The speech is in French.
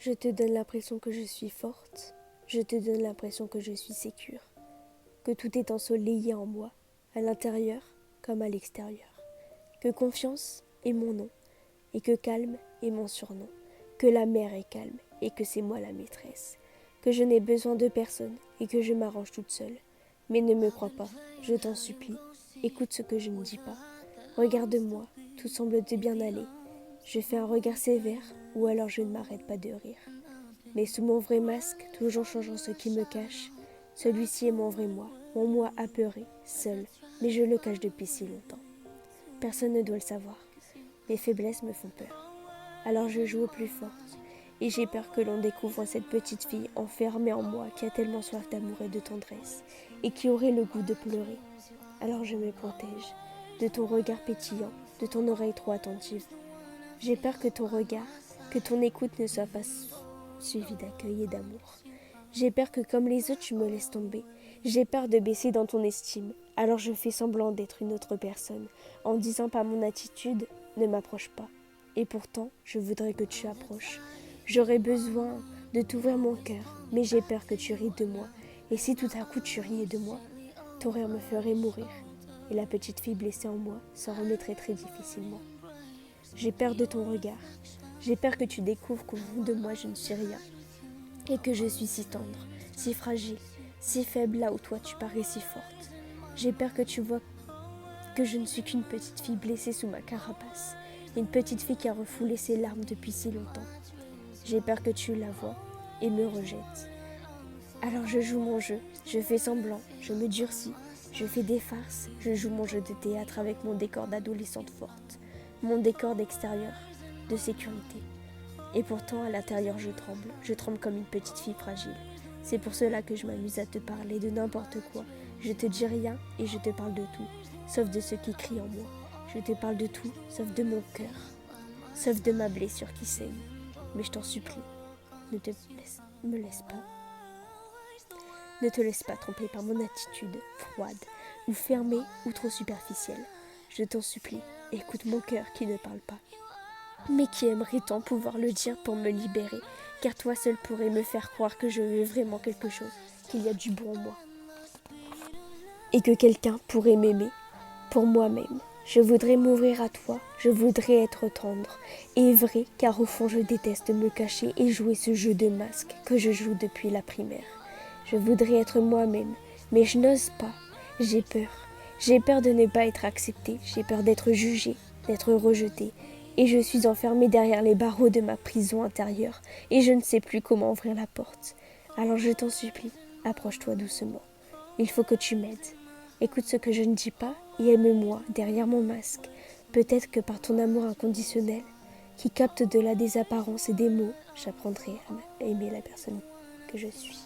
Je te donne l'impression que je suis forte, je te donne l'impression que je suis sécure, que tout est ensoleillé en moi, à l'intérieur comme à l'extérieur, que confiance est mon nom, et que calme est mon surnom, que la mer est calme et que c'est moi la maîtresse, que je n'ai besoin de personne et que je m'arrange toute seule. Mais ne me crois pas, je t'en supplie, écoute ce que je ne dis pas. Regarde-moi, tout semble te bien aller. Je fais un regard sévère ou alors je ne m'arrête pas de rire. Mais sous mon vrai masque, toujours changeant ce qui me cache, celui-ci est mon vrai moi apeuré, seul, mais je le cache depuis si longtemps. Personne ne doit le savoir. Mes faiblesses me font peur. Alors je joue au plus forte, et j'ai peur que l'on découvre cette petite fille enfermée en moi qui a tellement soif d'amour et de tendresse, et qui aurait le goût de pleurer. Alors je me protège, de ton regard pétillant, de ton oreille trop attentive. J'ai peur que ton regard, que ton écoute ne soit pas suivi d'accueil et d'amour. J'ai peur que comme les autres tu me laisses tomber. J'ai peur de baisser dans ton estime. Alors je fais semblant d'être une autre personne, en disant par mon attitude, ne m'approche pas. Et pourtant, je voudrais que tu approches. J'aurais besoin de t'ouvrir mon cœur, mais j'ai peur que tu ris de moi. Et si tout à coup tu riais de moi, ton rire me ferait mourir. Et la petite fille blessée en moi s'en remettrait très difficilement. J'ai peur de ton regard. J'ai peur que tu découvres qu'au fond de moi je ne suis rien. Et que je suis si tendre, si fragile, si faible là où toi tu parais si forte. J'ai peur que tu vois que je ne suis qu'une petite fille blessée sous ma carapace. Une petite fille qui a refoulé ses larmes depuis si longtemps. J'ai peur que tu la vois et me rejettes. Alors je joue mon jeu, je fais semblant, je me durcis, je fais des farces, je joue mon jeu de théâtre avec mon décor d'adolescente forte, mon décor d'extérieur, de sécurité. Et pourtant, à l'intérieur, je tremble comme une petite fille fragile. C'est pour cela que je m'amuse à te parler de n'importe quoi. Je te dis rien et je te parle de tout, sauf de ce qui crie en moi. Je te parle de tout, sauf de mon cœur, sauf de ma blessure qui saigne. Mais je t'en supplie, ne te laisse pas tromper par mon attitude froide, ou fermée, ou trop superficielle. Je t'en supplie, écoute mon cœur qui ne parle pas. Mais qui aimerait tant pouvoir le dire pour me libérer, car toi seul pourrais me faire croire que je veux vraiment quelque chose, qu'il y a du bon en moi. Et que quelqu'un pourrait m'aimer, pour moi-même. Je voudrais m'ouvrir à toi, je voudrais être tendre et vrai, car au fond je déteste me cacher et jouer ce jeu de masque que je joue depuis la primaire. Je voudrais être moi-même, mais je n'ose pas, j'ai peur. J'ai peur de ne pas être acceptée, j'ai peur d'être jugée, d'être rejetée. Et je suis enfermée derrière les barreaux de ma prison intérieure, et je ne sais plus comment ouvrir la porte. Alors je t'en supplie, approche-toi doucement. Il faut que tu m'aides. Écoute ce que je ne dis pas et aime-moi derrière mon masque. Peut-être que par ton amour inconditionnel, qui capte de là des apparences et des mots, j'apprendrai à aimer la personne que je suis.